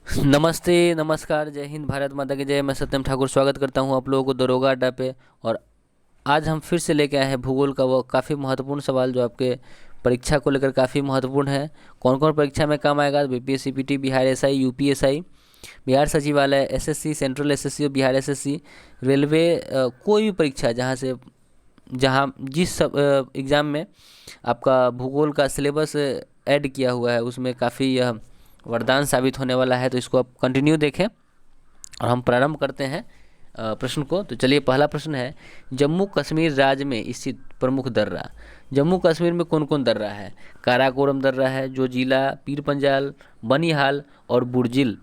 नमस्ते, नमस्कार, जय हिंद, भारत माता की जय। मैं सत्यम ठाकुर स्वागत करता हूं आप लोगों को दरोगा अड्डा पे। और आज हम फिर से लेके आए हैं भूगोल का वो काफ़ी महत्वपूर्ण सवाल जो आपके परीक्षा को लेकर काफ़ी महत्वपूर्ण है। कौन कौन परीक्षा में काम आएगा? BPSC, PT, Bihar SI, UPSI, Bihar सचिवालय, एसएससी, सेंट्रल एसएससी और बिहार एसएससी, रेलवे, कोई भी परीक्षा जहाँ जिस सब एग्ज़ाम में आपका भूगोल का सिलेबस ऐड किया हुआ है उसमें काफ़ी यह वरदान साबित होने वाला है। तो इसको आप कंटिन्यू देखें और हम प्रारंभ करते हैं प्रश्न को। तो चलिए, पहला प्रश्न है, जम्मू कश्मीर राज्य में स्थित प्रमुख दर्रा। जम्मू कश्मीर में कौन कौन दर्रा है? काराकोरम दर्रा है, जोजिला, पीर पंजाल, बनिहाल और बुर्जिल।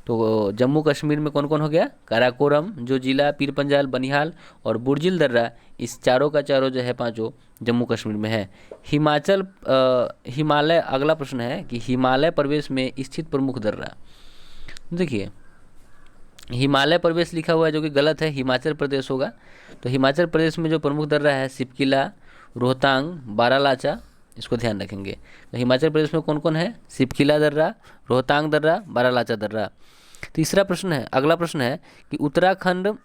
तो जम्मू कश्मीर में कौन कौन हो गया? काराकोरम, जोजिला, पीर पंजाल, बनिहाल और बुर्जिल दर्रा। इस चारों का चारों जो है पांचों जम्मू कश्मीर में है। हिमालय, अगला प्रश्न है कि हिमालय प्रदेश में स्थित प्रमुख दर्रा। देखिए, हिमालय प्रदेश लिखा हुआ है जो कि गलत है, हिमाचल प्रदेश होगा। तो हिमाचल प्रदेश में जो प्रमुख दर्रा है सिपकिला, रोहतांग, बारालाचा, इसको ध्यान रखेंगे। तो हिमाचल प्रदेश में कौन कौन है? सिपकिला दर्रा, रोहतांग दर्रा, बारालाचा दर्रा। तीसरा प्रश्न है, अगला प्रश्न है कि उत्तराखंड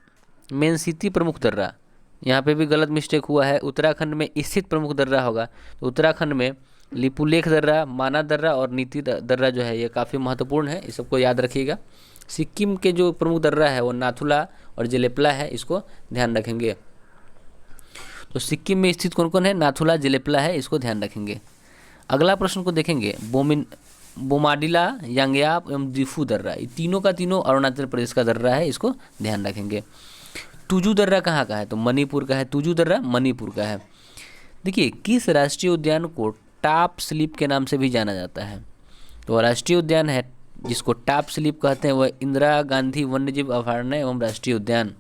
मेनसिटी प्रमुख दर्रा। यहाँ पे भी गलत मिस्टेक हुआ है, उत्तराखंड में स्थित प्रमुख दर्रा होगा। तो उत्तराखंड में लिपुलेख दर्रा, माना दर्रा और नीति दर्रा जो है ये काफ़ी महत्वपूर्ण है, इस सबको याद रखिएगा। सिक्किम के जो प्रमुख दर्रा है वो नाथुला और जेलेपला है, इसको ध्यान रखेंगे। तो सिक्किम में स्थित कौन कौन है? नाथुला, जेलेपला है, इसको ध्यान रखेंगे। अगला प्रश्न को देखेंगे, बोमाडिला, यांगयाप एवं दिफू दर्रा, ये तीनों का तीनों अरुणाचल प्रदेश का दर्रा है, इसको ध्यान रखेंगे। तुजू दर्रा कहाँ का है? तो मणिपुर का है। तुजू दर्रा मणिपुर का है। देखिए, किस राष्ट्रीय उद्यान को टाप स्लिप के नाम से भी जाना जाता है? तो राष्ट्रीय उद्यान है जिसको टाप स्लिप कहते हैं वह इंदिरा गांधी वन्यजीव अभयारण्य एवं राष्ट्रीय उद्यान,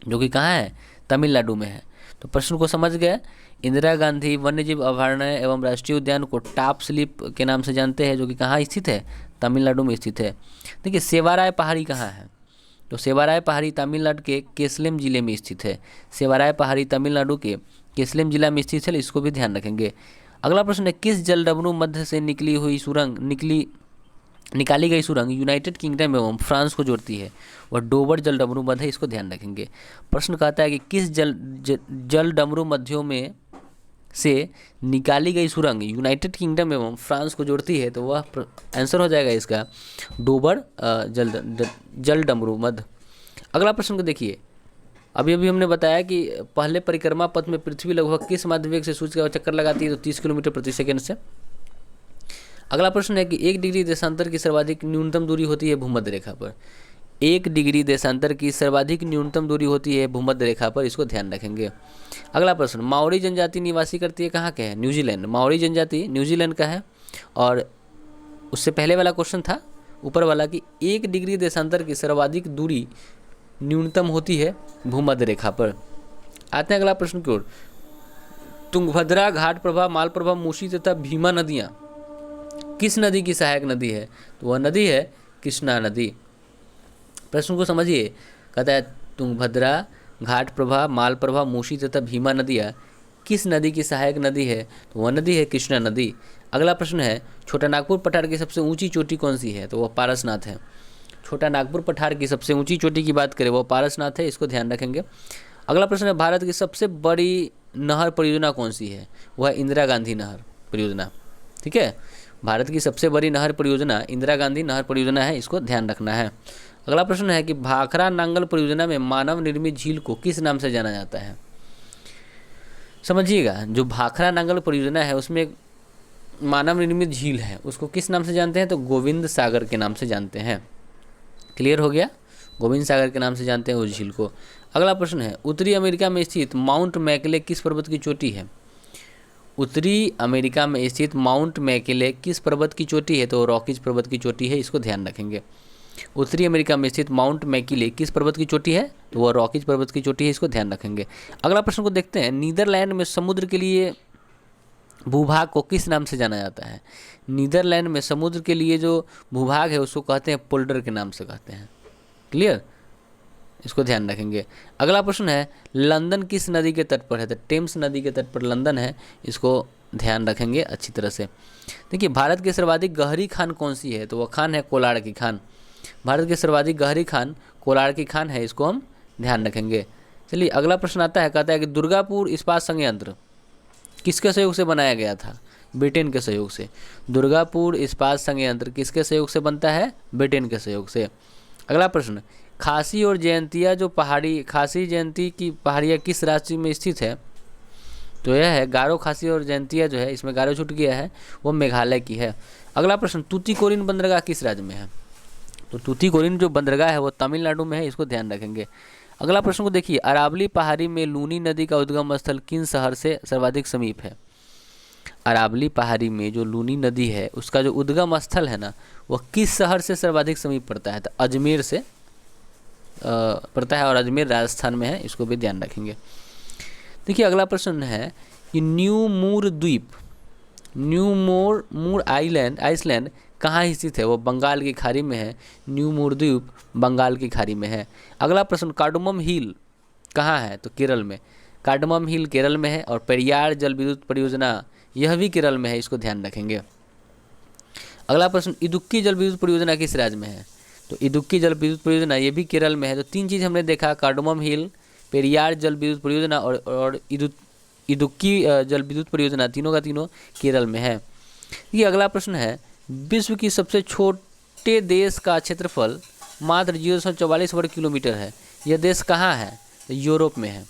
जो कि कहाँ है? तमिलनाडु में है। तो प्रश्न को समझ गए। इंदिरा गांधी वन्यजीव अभयारण्य एवं राष्ट्रीय उद्यान को टाप स्लिप के नाम से जानते हैं, जो कि कहाँ स्थित है? तमिलनाडु में स्थित है। देखिए, सेवाराय पहाड़ी कहाँ है? तो सेवाराय पहाड़ी तमिलनाडु के केसलेम जिले में स्थित है। सेवाराय पहाड़ी तमिलनाडु के केसलेम जिला में स्थित है, इसको भी ध्यान रखेंगे। अगला प्रश्न है, किस जलडमरू मध्य से निकाली गई सुरंग यूनाइटेड किंगडम एवं फ्रांस को जोड़ती है? वह डोबर जलडमरू मध्य है, इसको ध्यान रखेंगे। प्रश्न कहता है कि किस जलडमरू मध्यों में से निकाली गई सुरंग यूनाइटेड किंगडम एवं फ्रांस को जोड़ती है? तो वह आंसर हो जाएगा इसका डोबर जलडमरू मध्य। अगला प्रश्न को देखिए, अभी अभी हमने बताया कि पहले परिक्रमा पथ में पृथ्वी लगभग किस माध्य वेग से सूर्य का चक्कर लगाती है? तो 30 किलोमीटर प्रति सेकंड से। अगला प्रश्न है कि 1 डिग्री देशांतर की सर्वाधिक न्यूनतम दूरी होती है भूमध्य रेखा पर। 1 डिग्री देशांतर की सर्वाधिक न्यूनतम दूरी होती है भूमध्य रेखा पर, इसको ध्यान रखेंगे। अगला प्रश्न, माओरी जनजाति निवासी करती है कहाँ के है? न्यूजीलैंड। माओरी जनजाति न्यूजीलैंड का है। और उससे पहले वाला क्वेश्चन था ऊपर वाला कि 1 डिग्री देशांतर की सर्वाधिक दूरी न्यूनतम होती है भूमध्य रेखा पर। आते हैं अगला प्रश्न की ओर। तुंगभद्रा, घाटप्रभा, मालप्रभा, मूसी तथा भीमा नदियाँ किस नदी की सहायक नदी है? तो वह नदी है कृष्णा नदी। प्रश्न को समझिए, कहता है तुंगभद्रा, घाटप्रभा, मालप्रभा, मूसी तथा भीमा नदियाँ किस नदी की सहायक नदी है? तो वह नदी है कृष्णा नदी। अगला प्रश्न है, छोटा नागपुर पठार की सबसे ऊंची चोटी कौन सी है? तो वह पारसनाथ है। छोटा नागपुर पठार की सबसे ऊंची चोटी की बात करें वो पारसनाथ है, इसको ध्यान रखेंगे। अगला प्रश्न है, भारत की सबसे बड़ी नहर परियोजना कौन सी है? वह इंदिरा गांधी नहर परियोजना। ठीक है, भारत की सबसे बड़ी नहर परियोजना इंदिरा गांधी नहर परियोजना है, इसको ध्यान रखना है। अगला प्रश्न है कि भाखड़ा नांगल परियोजना में मानव निर्मित झील को किस नाम से जाना जाता है? समझिएगा, जो भाखड़ा नांगल परियोजना है उसमें मानव निर्मित झील है, उसको किस नाम से जानते हैं? तो गोविंद सागर के नाम से जानते हैं। क्लियर हो गया? गोविंद सागर के नाम से जानते हैं उस झील को। अगला प्रश्न है, उत्तरी अमेरिका में स्थित माउंट मैकले किस पर्वत की चोटी है? उत्तरी अमेरिका में स्थित माउंट मैकले किस पर्वत की चोटी है? तो रॉकीज पर्वत की चोटी है, इसको ध्यान रखेंगे। उत्तरी अमेरिका में स्थित माउंट मैकले किस पर्वत की चोटी है? तो वह रॉकीज पर्वत की चोटी है, इसको ध्यान रखेंगे। अगला प्रश्न को देखते हैं, नीदरलैंड में समुद्र के लिए भूभाग को किस नाम से जाना जाता है? नीदरलैंड में समुद्र के लिए जो भूभाग है उसको कहते हैं पोल्डर के नाम से कहते हैं। क्लियर? इसको ध्यान रखेंगे। अगला प्रश्न है, लंदन किस नदी के तट पर है? तो टेम्स नदी के तट पर लंदन है, इसको ध्यान रखेंगे अच्छी तरह से। देखिए, भारत की सर्वाधिक गहरी खान कौन सी है? तो वह खान है कोलाड़ की खान। भारत की सर्वाधिक गहरी खान कोलार की खान है, इसको हम ध्यान रखेंगे। चलिए अगला प्रश्न आता है, कहता है कि दुर्गापुर इस्पात संयंत्र किसके सहयोग से बनाया गया था? ब्रिटेन के सहयोग से। दुर्गापुर इस्पात संयंत्र किसके सहयोग से बनता है? ब्रिटेन के सहयोग से। अगला प्रश्न, खासी और जयंतिया जो पहाड़ी, खासी जयंती की पहाड़ियाँ किस राज्य में स्थित है? तो यह है गारो, खासी और जयंतिया जो है, इसमें गारो छूट गया है, वो मेघालय की है। अगला प्रश्न, तूतीकोरिन बंदरगाह किस राज्य में है? तो तूतीकोरिन जो बंदरगाह है वो तमिलनाडु में है, इसको ध्यान रखेंगे। अगला प्रश्न को देखिए, अरावली पहाड़ी में लूनी नदी का उद्गम स्थल किन शहर से सर्वाधिक समीप है? अरावली पहाड़ी में जो लूनी नदी है उसका जो उद्गम स्थल है ना, वह किस शहर से सर्वाधिक समीप पड़ता है? तो अजमेर से पड़ता है, और अजमेर राजस्थान में है, इसको भी ध्यान रखेंगे। देखिए अगला प्रश्न है कि न्यू मूर द्वीप, न्यू मूर आइसलैंड कहाँ स्थित है? वो बंगाल की खाड़ी में है। न्यू मूर द्वीप बंगाल की खाड़ी में है। अगला प्रश्न, कार्डमम हिल कहाँ है? तो केरल में। कार्डमम हिल केरल में है, और पेरियार जल विद्युत परियोजना यह भी केरल में है, इसको ध्यान रखेंगे। अगला प्रश्न, इदुक्की जल विद्युत परियोजना किस राज्य में है? तो इदुक्की जल विद्युत परियोजना ये भी केरल में है। तो तीन चीज़ हमने देखा, कार्डमम हिल, पेरियार जल विद्युत परियोजना और इदुक्की जल विद्युत परियोजना, तीनों का तीनों केरल में है। ये अगला प्रश्न है, विश्व की सबसे छोटे देश का क्षेत्रफल मात्र 0.44 वर्ग किलोमीटर है, यह देश कहाँ है? तो यूरोप में है।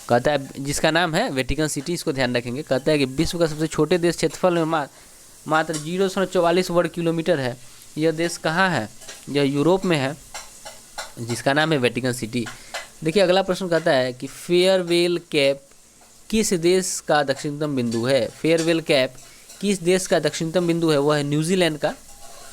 कहता है जिसका नाम है वेटिकन सिटी, इसको ध्यान रखेंगे। कहता है कि विश्व का सबसे छोटे देश क्षेत्रफल में मात्र 0.44 वर्ग किलोमीटर है, यह देश कहाँ है? यह यूरोप में है, जिसका नाम है वेटिकन सिटी। देखिए अगला प्रश्न कहता है कि फेयरवेल कैप किस देश का दक्षिणतम बिंदु है? फेयरवेल कैप किस देश का दक्षिणतम बिंदु है? वह है न्यूजीलैंड का,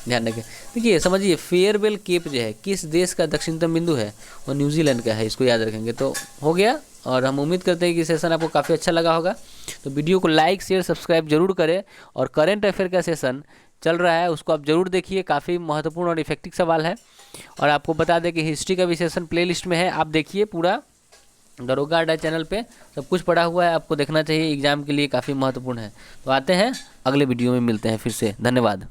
ध्यान रखें। देखिए समझिए, फेयरवेल केप जो है किस देश का दक्षिणतम बिंदु है? वो न्यूजीलैंड का है, इसको याद रखेंगे। तो हो गया, और हम उम्मीद करते हैं कि सेशन आपको काफ़ी अच्छा लगा होगा। तो वीडियो को लाइक शेयर सब्सक्राइब जरूर करें, और करंट अफेयर का सेशन चल रहा है उसको आप जरूर देखिए, काफ़ी महत्वपूर्ण और इफेक्टिव सवाल है। और आपको बता दें कि हिस्ट्री का भी सेशन प्लेलिस्ट में है, आप देखिए पूरा दरोगा अड्डा चैनल पे सब कुछ पढ़ा हुआ है, आपको देखना चाहिए, एग्जाम के लिए काफ़ी महत्वपूर्ण है। तो आते हैं अगले वीडियो में, मिलते हैं फिर से, धन्यवाद।